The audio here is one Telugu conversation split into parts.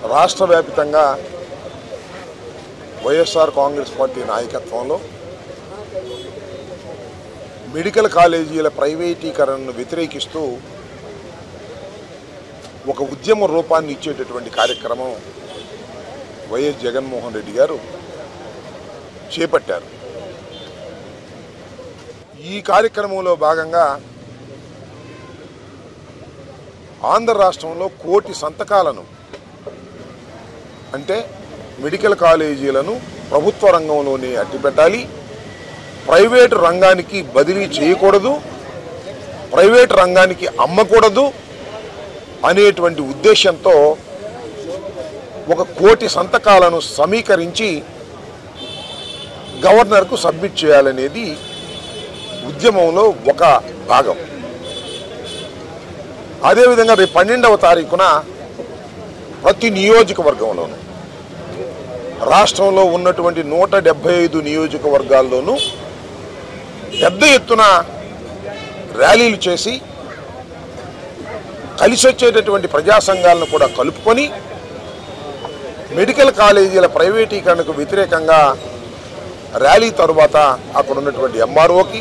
రాష్ట్ర వ్యాప్తంగా వైఎస్ఆర్ కాంగ్రెస్ పార్టీ నాయకత్వంలో మెడికల్ కాలేజీల ప్రైవేటీకరణను వ్యతిరేకిస్తూ ఒక ఉద్యమ రూపాన్ని ఇచ్చేటటువంటి కార్యక్రమం వైఎస్ జగన్మోహన్ రెడ్డి గారు చేపట్టారు. ఈ కార్యక్రమంలో భాగంగా ఆంధ్ర రాష్ట్రంలో 1 కోటి సంతకాలను, అంటే మెడికల్ కాలేజీలను ప్రభుత్వ రంగంలోనే అట్టిపెట్టాలి, ప్రైవేటు రంగానికి బదిలీ చేయకూడదు, ప్రైవేటు రంగానికి అమ్మకూడదు అనేటువంటి ఉద్దేశంతో 1 కోటి సంతకాలను సమీకరించి గవర్నర్కు సబ్మిట్ చేయాలనేది ఉద్యమంలో ఒక భాగం. అదేవిధంగా రేపు 12వ తారీఖున ప్రతి నియోజకవర్గంలోనూ, రాష్ట్రంలో ఉన్నటువంటి 175 నియోజకవర్గాల్లోనూ పెద్ద ఎత్తున ర్యాలీలు చేసి కలిసి వచ్చేటటువంటి ప్రజా సంఘాలను కూడా కలుపుకొని మెడికల్ కాలేజీల ప్రైవేటీకరణకు వ్యతిరేకంగా ర్యాలీ తరువాత అక్కడ ఉన్నటువంటి ఎంఆర్ఓకి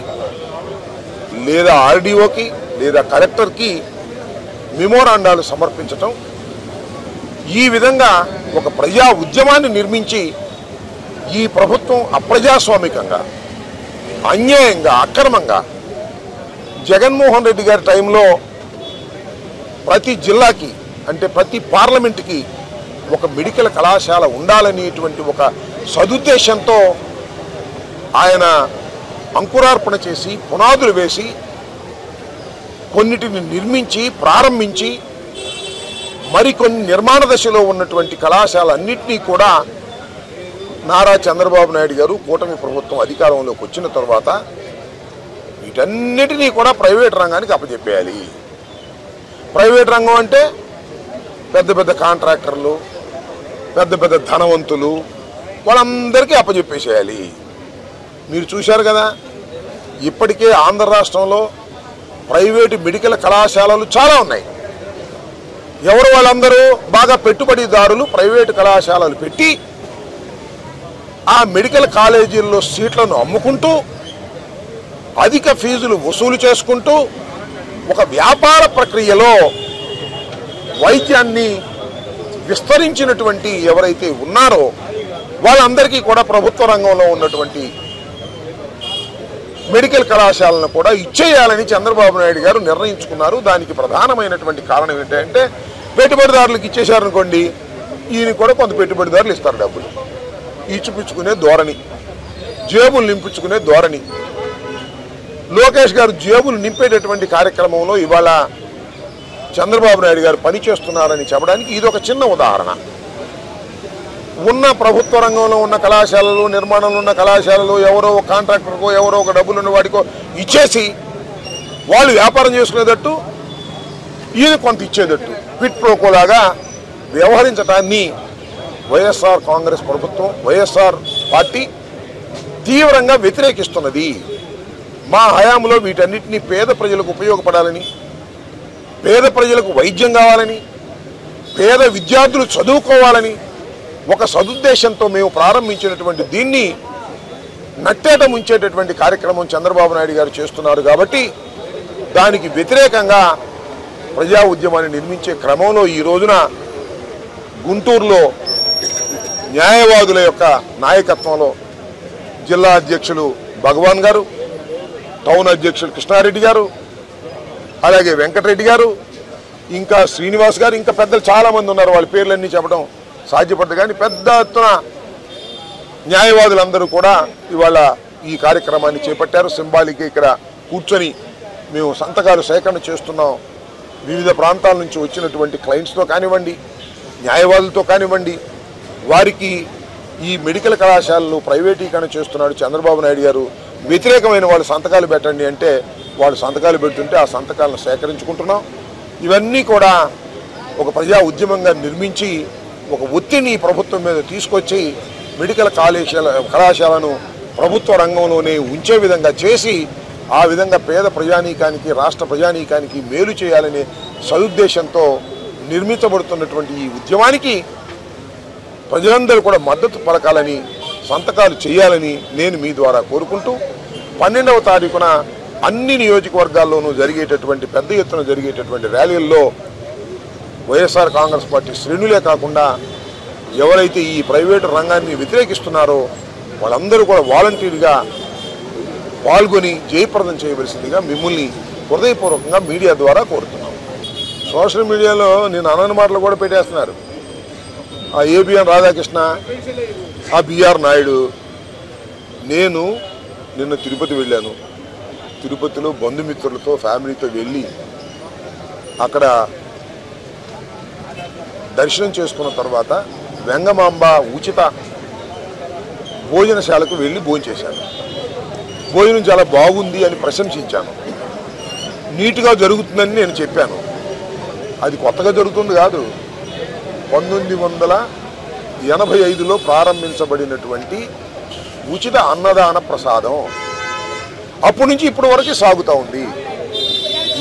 లేదా ఆర్డీఓకి లేదా కలెక్టర్కి మెమోరాండాలు సమర్పించటం, ఈ విధంగా ఒక ప్రజా ఉద్యమాన్ని నిర్మించి ఈ ప్రభుత్వం అప్రజాస్వామికంగా, అన్యాయంగా, అక్రమంగా జగన్మోహన్ రెడ్డి గారి టైంలో ప్రతి జిల్లాకి, అంటే ప్రతి పార్లమెంటుకి ఒక మెడికల్ కళాశాల ఉండాలనేటువంటి ఒక సదుద్దేశంతో ఆయన అంకురార్పణ చేసి పునాదులు వేసి కొన్నిటిని నిర్మించి ప్రారంభించి మరికొన్ని నిర్మాణ దశలో ఉన్నటువంటి కళాశాలన్నింటినీ కూడా నారా చంద్రబాబు నాయుడు గారు కూటమి ప్రభుత్వం అధికారంలోకి వచ్చిన తర్వాత వీటన్నిటినీ కూడా ప్రైవేట్ రంగానికి అప్పచెప్పేయాలి. ప్రైవేట్ రంగం అంటే పెద్ద పెద్ద కాంట్రాక్టర్లు, పెద్ద పెద్ద ధనవంతులు, వాళ్ళందరికీ అప్పచెప్పేసేయాలి. మీరు చూశారు కదా, ఇప్పటికే ఆంధ్ర రాష్ట్రంలో ప్రైవేటు మెడికల్ కళాశాలలు చాలా ఉన్నాయి. ఎవరు వాళ్ళందరూ? బాగా పెట్టుబడిదారులు ప్రైవేటు కళాశాలలు పెట్టి ఆ మెడికల్ కాలేజీల్లో సీట్లను అమ్ముకుంటూ అధిక ఫీజులు వసూలు చేసుకుంటూ ఒక వ్యాపార ప్రక్రియలో వైద్యాన్ని విస్తరించినటువంటి ఎవరైతే ఉన్నారో వాళ్ళందరికీ కూడా ప్రభుత్వ రంగంలో ఉన్నటువంటి మెడికల్ కళాశాలను కూడా ఇచ్చేయాలని చంద్రబాబు నాయుడు గారు నిర్ణయించుకున్నారు. దానికి ప్రధానమైనటువంటి కారణం ఏంటంటే, పెట్టుబడిదారులకు ఇచ్చేశారనుకోండి, ఈయన కూడా కొంత పెట్టుబడిదారులు ఇస్తారు డబ్బులు, ఇచ్చిపుచ్చుకునే ధోరణి, జేబులు నింపుచ్చుకునే ధోరణి. లోకేష్ గారు జేబులు నింపేటటువంటి కార్యక్రమంలో ఇవాళ చంద్రబాబు నాయుడు గారు పనిచేస్తున్నారని చెప్పడానికి ఇది ఒక చిన్న ఉదాహరణ. ఉన్న ప్రభుత్వ రంగంలో ఉన్న కళాశాలలు, నిర్మాణంలో ఉన్న కళాశాలలు ఎవరో ఒక కాంట్రాక్టర్కో ఎవరో ఒక డబ్బులు ఉన్న వాడికో ఇచ్చేసి వాళ్ళు వ్యాపారం చేసుకునేటట్టు, ఈయన కొంత ఇచ్చేటట్టు క్విట్ ప్రోకోలాగా వ్యవహరించడాన్ని వైఎస్ఆర్ కాంగ్రెస్ ప్రభుత్వం, వైఎస్ఆర్ పార్టీ తీవ్రంగా వ్యతిరేకిస్తున్నది. మా హయాంలో వీటన్నిటినీ పేద ప్రజలకు ఉపయోగపడాలని, పేద ప్రజలకు వైద్యం కావాలని, పేద విద్యార్థులు చదువుకోవాలని ఒక సదుద్దేశంతో మేము ప్రారంభించినటువంటి దీన్ని నట్టేట ముంచేటటువంటి కార్యక్రమం చంద్రబాబు నాయుడు గారు చేస్తున్నారు. కాబట్టి దానికి వ్యతిరేకంగా ప్రజా ఉద్యమాన్ని నిర్మించే క్రమంలో ఈ రోజున గుంటూరులో న్యాయవాదుల యొక్క నాయకత్వంలో జిల్లా అధ్యక్షులు భగవాన్ గారు, టౌన్ అధ్యక్షులు కృష్ణారెడ్డి గారు, అలాగే వెంకటరెడ్డి గారు, ఇంకా శ్రీనివాస్ గారు, ఇంకా పెద్దలు చాలామంది ఉన్నారు. వాళ్ళ పేర్లన్నీ చెప్పడం సాధ్యపడదు. కానీ పెద్ద ఎత్తున న్యాయవాదులందరూ కూడా ఇవాళ ఈ కార్యక్రమాన్ని చేపట్టారు. సింబాలిక్ ఇక్కడ కూర్చొని మేము సంతకాలు సేకరణ చేస్తున్నాం. వివిధ ప్రాంతాల నుంచి వచ్చినటువంటి క్లయింట్స్తో కానివ్వండి, న్యాయవాదులతో కానివ్వండి, వారికి ఈ మెడికల్ కళాశాలలు ప్రైవేటీకరణ చేస్తున్నాడు చంద్రబాబు నాయుడు గారు, వ్యతిరేకమైన వాళ్ళు సంతకాలు పెట్టండి అంటే వాళ్ళు సంతకాలు పెడుతుంటే ఆ సంతకాలను సేకరించుకుంటున్నాం. ఇవన్నీ కూడా ఒక ప్రజా ఉద్యమంగా నిర్మించి ఒక ఒత్తిడిని ప్రభుత్వం మీద తీసుకొచ్చి మెడికల్ కళాశాలను ప్రభుత్వ రంగంలోనే ఉంచే విధంగా చేసి ఆ విధంగా పేద ప్రజానీకానికి, రాష్ట్ర ప్రజానీకానికి మేలు చేయాలనే సదుద్దేశంతో నిర్మించబడుతున్నటువంటి ఈ ఉద్యమానికి ప్రజలందరూ కూడా మద్దతు పలకాలని, సంతకాలు చేయాలని నేను మీ ద్వారా కోరుకుంటూ 12వ తారీఖున అన్ని నియోజకవర్గాల్లోనూ జరిగేటటువంటి పెద్ద ఎత్తున జరిగేటటువంటి ర్యాలీల్లో వైఎస్ఆర్ కాంగ్రెస్ పార్టీ శ్రేణులే కాకుండా ఎవరైతే ఈ ప్రైవేటు రంగాన్ని వ్యతిరేకిస్తున్నారో వాళ్ళందరూ కూడా వాలంటీర్గా పాల్గొని జయప్రదం చేయవలసిందిగా మిమ్మల్ని హృదయపూర్వకంగా మీడియా ద్వారా కోరుతున్నాం. సోషల్ మీడియాలో నేను అనని మాటలు కూడా పెట్టేస్తున్నారు. ఆ ఏబిఎన్ రాధాకృష్ణ, ఆ బిఆర్ నాయుడు. నేను నిన్న తిరుపతి వెళ్ళాను. తిరుపతిలో బంధుమిత్రులతో ఫ్యామిలీతో వెళ్ళి అక్కడ దర్శనం చేసుకున్న తర్వాత వెంగమాంబ ఉచిత భోజనశాలకు వెళ్ళి భోంచేశాను. భోజనం చాలా బాగుంది అని ప్రశంసించాను. నీట్గా జరుగుతుందని నేను చెప్పాను. అది కొత్తగా జరుగుతుంది కాదు. 1985లో ప్రారంభించబడినటువంటి ఉచిత అన్నదాన ప్రసాదం అప్పటి నుంచి ఇప్పటి వరకు సాగుతూ ఉంది.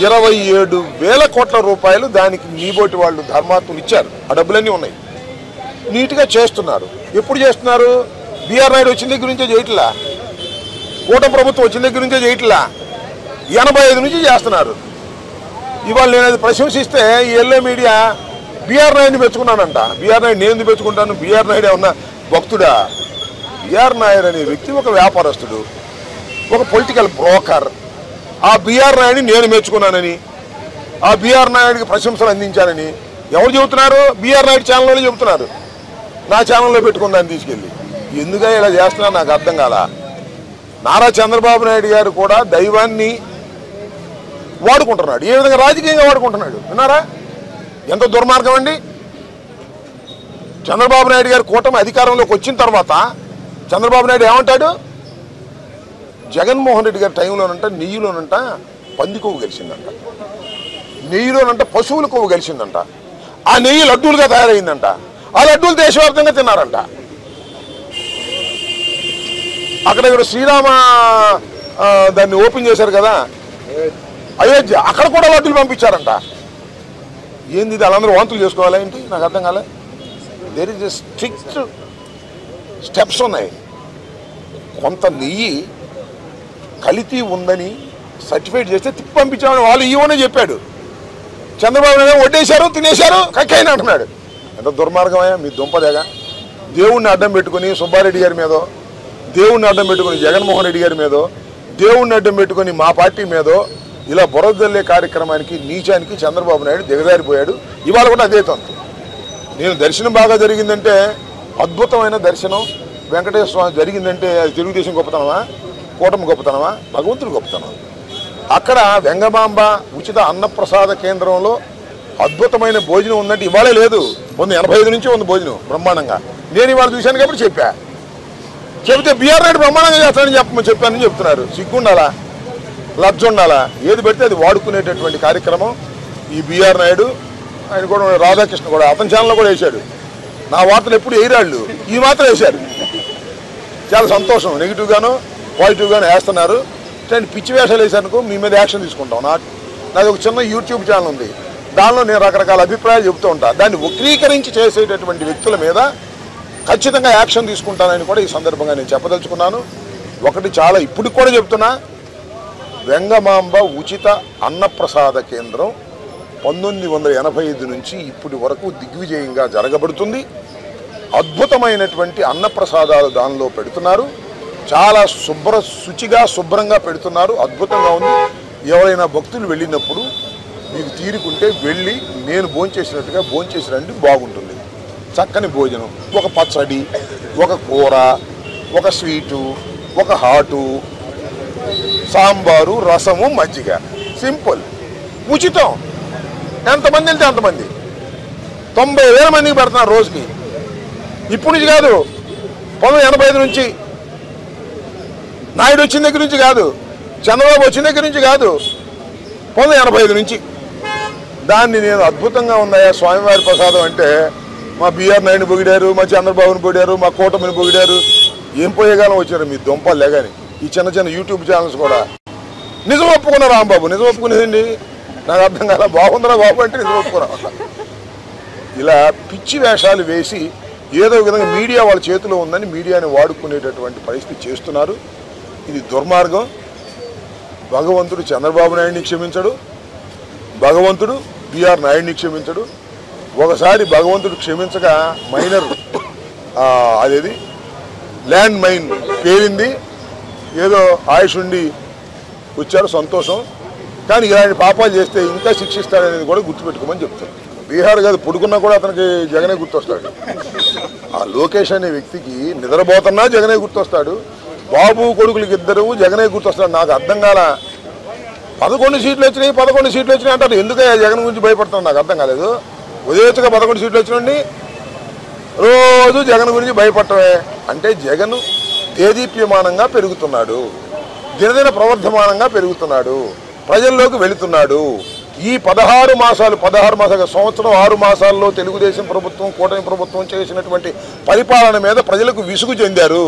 27,000 కోట్ల రూపాయలు దానికి నీబోటి వాళ్ళు ధర్మాత్ములు ఇచ్చారు. ఆ డబ్బులన్నీ ఉన్నాయి. నీట్గా చేస్తున్నారు. ఎప్పుడు చేస్తున్నారు? బిఆర్ నాయుడు వచ్చిన దగ్గర నుంచే చేయట్లా, కూటమి ప్రభుత్వం వచ్చిన దగ్గర నుంచే చేయట్లా, 85 నుంచి చేస్తున్నారు. ఇవాళ నేను అది ప్రశంసిస్తే ఈ ఎల్లో మీడియా బిఆర్ నాయుడిని మెచ్చుకున్నానంట. బిఆర్ నాయుడు నేను ఎందుకు మెచ్చుకుంటాను? బిఆర్ నాయుడు ఏమన్నా భక్తుడా? బిఆర్ నాయుడు అనే వ్యక్తి ఒక వ్యాపారస్తుడు, ఒక పొలిటికల్ బ్రోకర్. ఆ బిఆర్ నాయుడిని నేను మెచ్చుకున్నానని, ఆ బిఆర్ నాయుడికి ప్రశంసలు అందించానని ఎవరు చెబుతున్నారు? బిఆర్ నాయుడు ఛానల్లోనే చెబుతున్నారు. నా ఛానల్లో పెట్టుకున్నాను తీసుకెళ్ళి. ఎందుగా ఇలా చేస్తున్నా నాకు అర్థం కాల. నారా చంద్రబాబు నాయుడు గారు కూడా దైవాన్ని వాడుకుంటున్నాడు. ఏ విధంగా రాజకీయంగా వాడుకుంటున్నాడు విన్నారా? ఎంత దుర్మార్గం అండి. చంద్రబాబు నాయుడు గారు కూటమి అధికారంలోకి వచ్చిన తర్వాత చంద్రబాబు నాయుడు ఏమంటాడు? జగన్మోహన్ రెడ్డి గారి టైంలోనంట నెయ్యిలోనంట పంది కొవ్వు గెలిచిందంట, నెయ్యిలోనంట పశువుల కొవ్వు గెలిచిందంట. ఆ నెయ్యి లడ్డూలుగా తయారైందంట. ఆ లడ్డూలు దేశవ్యాప్తంగా తిన్నారంట. అక్కడ ఇక్కడ శ్రీరామ దాన్ని ఓపెన్ చేశారు కదా అయోధ్య, అక్కడ కూడా లడ్డూలు పంపించారంట. ఏంది ఇది? వాళ్ళందరూ వాంతులు చేసుకోవాలా ఏంటి? నాకు అర్థం కాలే. There is a strict steps ఉన్నాయి. కొంత నెయ్యి కల్తీ ఉందని సర్టిఫైడ్ చేస్తే తిప్పి పంపించామని వాళ్ళు ఈవోనే చెప్పాడు. చంద్రబాబు నాయుడు వడ్డేశారు, తినేశారు, కక్కైనా అంటున్నాడు. ఎంత దుర్మార్గమయ్యా మీ దుంపదేగా. దేవుణ్ణి అడ్డం పెట్టుకుని సుబ్బారెడ్డి గారి మీదో, దేవుణ్ణి అడ్డం పెట్టుకుని జగన్మోహన్ రెడ్డి గారి మీదో, దేవుణ్ణి అడ్డం పెట్టుకుని మా పార్టీ మీదో ఇలా బురదల్లే కార్యక్రమానికి నీచానికి చంద్రబాబు నాయుడు దిగజారిపోయాడు. ఇవాళ కూడా అదే తంతు. నేను దర్శనం బాగా జరిగిందంటే అద్భుతమైన దర్శనం వెంకటేశ్వర స్వామి జరిగిందంటే అది తెలుగుదేశం గొప్పతనమా, కూటమి గొప్పతనమా, భగవంతుడు గొప్పతనం. అక్కడ వెంగమాంబ ఉచిత అన్నప్రసాద కేంద్రంలో అద్భుతమైన భోజనం ఉందంటే ఇవాళే లేదు, 85 నుంచి ఉంది భోజనం బ్రహ్మాండంగా. నేను ఇవాళ చూశాను కాబట్టి చెప్తే బిఆర్ నాయుడు బ్రహ్మాండంగా చేస్తానని చెప్పానని చెప్తున్నారు. సిగ్గుండాలా, లజ్జ ఉండాలా? ఏది పెడితే అది వాడుకునేటటువంటి కార్యక్రమం ఈ బిఆర్ నాయుడు. ఆయన కూడా రాధాకృష్ణ కూడా అతని ఛానల్లో కూడా వేశాడు. నా వార్తలు ఎప్పుడు వేయరాళ్ళు, ఈ మాత్రం వేశారు. చాలా సంతోషం. నెగిటివ్గాను పాజిటివ్గాను వేస్తున్నారు. ఇట్లాంటి పిచ్చి వేషాలు వేసానుకో మీ మీద యాక్షన్ తీసుకుంటాం. నాది ఒక చిన్న యూట్యూబ్ ఛానల్ ఉంది. దానిలో నేను రకరకాల అభిప్రాయాలు చెబుతూ ఉంటాను. దాన్ని వక్రీకరించి చేసేటటువంటి వ్యక్తుల మీద ఖచ్చితంగా యాక్షన్ తీసుకుంటానని కూడా ఈ సందర్భంగా నేను చెప్పదలుచుకున్నాను. ఒకటి చాలా ఇప్పుడు కూడా చెప్తున్నా, వెంగమాంబ ఉచిత అన్నప్రసాద కేంద్రం 1985 నుంచి ఇప్పటి వరకు దిగ్విజయంగా జరగబడుతుంది. అద్భుతమైనటువంటి అన్నప్రసాదాలు దానిలో పెడుతున్నారు. చాలా శుచిగా శుభ్రంగా పెడుతున్నారు. అద్భుతంగా ఉంది. ఎవరైనా భక్తులు వెళ్ళినప్పుడు మీకు తీరుకుంటే వెళ్ళి నేను భోంచేసినట్టుగా భోంచేసి రండి, బాగుంటుంది. చక్కని భోజనం, ఒక పచ్చడి, ఒక కూర, ఒక స్వీటు, ఒక హాటు, సాంబారు, రసము, మజ్జిగ, సింపుల్, ఉచితం. ఎంతమంది వెళ్తే అంతమంది. 90,000 మందికి పెడుతున్నారు రోజుకి. ఇప్పటి నుంచి కాదు, 1985 నుంచి, నాయుడు వచ్చిన దగ్గర నుంచి కాదు, చంద్రబాబు వచ్చిన దగ్గర నుంచి కాదు, 1985 నుంచి. దాన్ని నేను అద్భుతంగా ఉందయ్యా స్వామివారి ప్రసాదం అంటే మా బిఆర్ నాయుడిని పొగిడారు, మా చంద్రబాబుని పొగిడారు, మా కూటమిని పొగిడారు. ఏం పోయేగాలం వచ్చారు మీ దుంపలు లేగాని. ఈ చిన్న చిన్న యూట్యూబ్ ఛానల్స్ కూడా నిజం ఒప్పుకున్న రాంబాబు. నిజం ఒప్పుకునేదండి నాకు అర్థం కాల. బాగుందిరా బాబు అంటే నిజం ఒప్పుకున్నా. ఇలా పిచ్చి వేషాలు వేసి ఏదో విధంగా మీడియా వాళ్ళ చేతిలో ఉందని మీడియాని వాడుకునేటటువంటి పరిస్థితి చేస్తున్నారు. ఇది దుర్మార్గం. భగవంతుడు చంద్రబాబు నాయుడిని క్షమించడు, భగవంతుడు బిఆర్ నాయుడిని క్షమించడు. ఒకసారి భగవంతుడు క్షమించగా మైనర్ అదేది ల్యాండ్ మైన్ పేలింది, ఏదో ఆయుష్ ఉండి వచ్చారు, సంతోషం. కానీ ఇలాంటి పాపాలు చేస్తే ఇంకా శిక్షిస్తాడనేది కూడా గుర్తుపెట్టుకోమని చెప్తారు. బీహార్ కాదు, పుడుకున్నా కూడా అతనికి జగనే గుర్తొస్తాడు. ఆ లోకేష్ అనే వ్యక్తికి నిద్రపోతున్నా జగనే గుర్తొస్తాడు, బాబు కొడుకులకి ఇద్దరు జగనే గుర్తొస్తాడు. నాకు అర్థం కాల. 11 సీట్లు వచ్చినాయి 11 సీట్లు వచ్చినాయి అంటారు. ఎందుకయ్యా జగన్ గురించి భయపడతాను నాకు అర్థం కాలేదు. ఉదయచ్చుగా 11 సీట్లు వచ్చినండి, రోజు జగన్ గురించి భయపడటమే. అంటే జగన్ దేదీప్యమానంగా పెరుగుతున్నాడు, దినదిన ప్రవర్ధమానంగా పెరుగుతున్నాడు, ప్రజల్లోకి వెళుతున్నాడు. ఈ 16 మాసాలు సంవత్సరం 6 మాసాల్లో తెలుగుదేశం ప్రభుత్వం కూటమి ప్రభుత్వం చేసినటువంటి పరిపాలన మీద ప్రజలకు విసుగు చెందారు.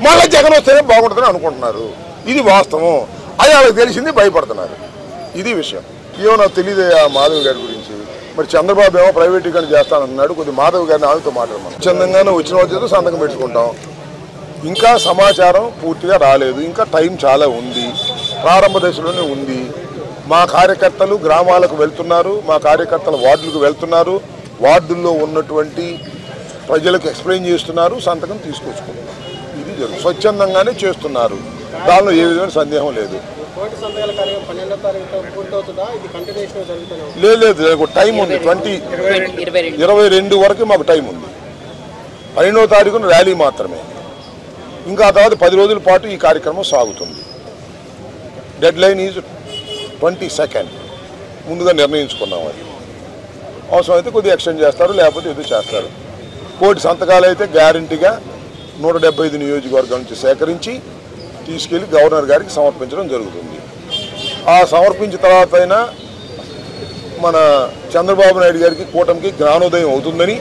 మళ్ళీ జగన్ వస్తేనే బాగుంటుందని అనుకుంటున్నారు. ఇది వాస్తవం. అది వాళ్ళకి తెలిసింది, భయపడుతున్నారు. ఇది విషయం. ఏమో నాకు తెలియదు ఆ మాధవ్ గారి గురించి. మరి చంద్రబాబు ఏమో ప్రైవేటీకరణ చేస్తానన్నాడు. కొద్ది మాధవ్ గారిని ఆమెతో మాట్లాడమని. చందంగానే వచ్చిన వాళ్ళతో సంతకం పెట్టుకుంటాం. ఇంకా సమాచారం పూర్తిగా రాలేదు, ఇంకా టైం చాలా ఉంది, ప్రారంభ దశలోనే ఉంది. మా కార్యకర్తలు గ్రామాలకు వెళ్తున్నారు, మా కార్యకర్తలు వార్డులకు వెళ్తున్నారు, వార్డుల్లో ఉన్నటువంటి ప్రజలకు ఎక్స్ప్లెయిన్ చేస్తున్నారు, సంతకం తీసుకొచ్చుకుంటున్నారు. ఇది జరుగుతుంది, స్వచ్ఛందంగానే చేస్తున్నారు. దానిలో ఏ విధమైన సందేహం లేదు. లేదు, టైం ఉంది. 22 వరకు మాకు టైం ఉంది. 12వ తారీఖున ర్యాలీ మాత్రమే. ఇంకా ఆ తర్వాత 10 రోజుల పాటు ఈ కార్యక్రమం సాగుతుంది. Dead line is 22nd. ముందుగా నిర్ణయించుకున్నాం. అది అవసరమైతే కొద్దిగా ఎక్స్టెండ్ చేస్తారు, లేకపోతే ఏదో చేస్తారు. కోటి సంతకాలు అయితే గ్యారంటీగా 175 నియోజకవర్గాల నుంచి సేకరించి తీసుకెళ్లి గవర్నర్ గారికి సమర్పించడం జరుగుతుంది. ఆ సమర్పించిన తర్వాత అయినా మన చంద్రబాబు నాయుడు గారికి కూటమికి జ్ఞానోదయం అవుతుందని,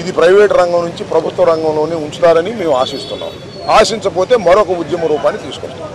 ఇది ప్రైవేట్ రంగం నుంచి ప్రభుత్వ రంగంలోనే ఉంచుతారని మేము ఆశిస్తున్నాం. ఆశించకపోతే మరొక ఉద్యమ రూపాన్ని తీసుకొస్తాం.